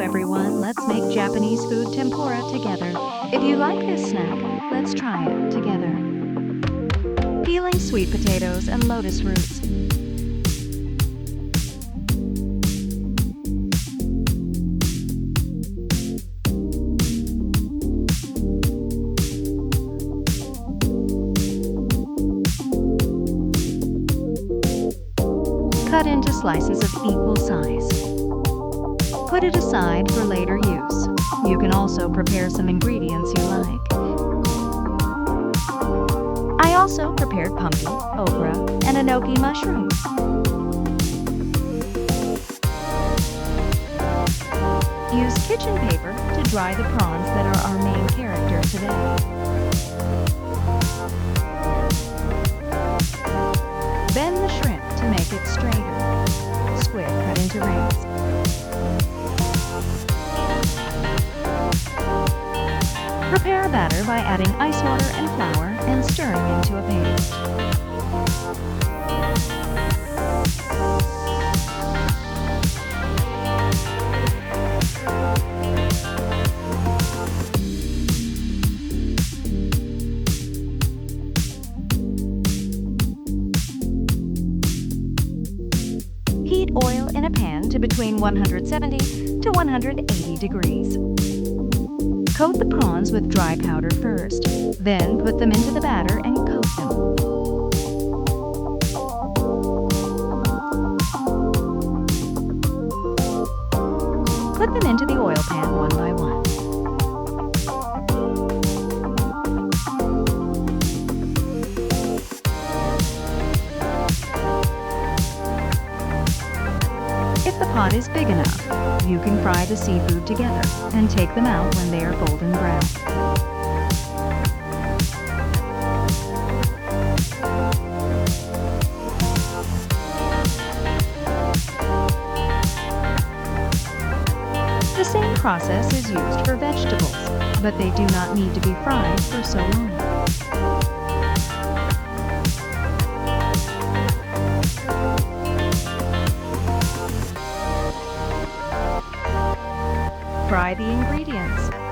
everyone, let's make Japanese food tempura together. If you like this snack, let's try it together. Peeling sweet potatoes and lotus roots. Cut into slices of equal size. Put it aside for later use. You can also prepare some ingredients you like. I also prepared pumpkin, okra, and enoki mushrooms. Use kitchen paper to dry the prawns that are our main character today. Bend the shrimp to make it straighter. Squid cut into rings. Prepare a batter by adding ice water and flour and stirring into a paste. Heat oil in a pan to between 170 to 180 degrees. Coat the prawns with dry powder first, then put them into the batter and coat them. Put them into the oil pan one by one. If the pot is big enough, you can fry the seafood together and take them out when they are golden brown. The same process is used for vegetables, but they do not need to be fried for so long. Fry the ingredients.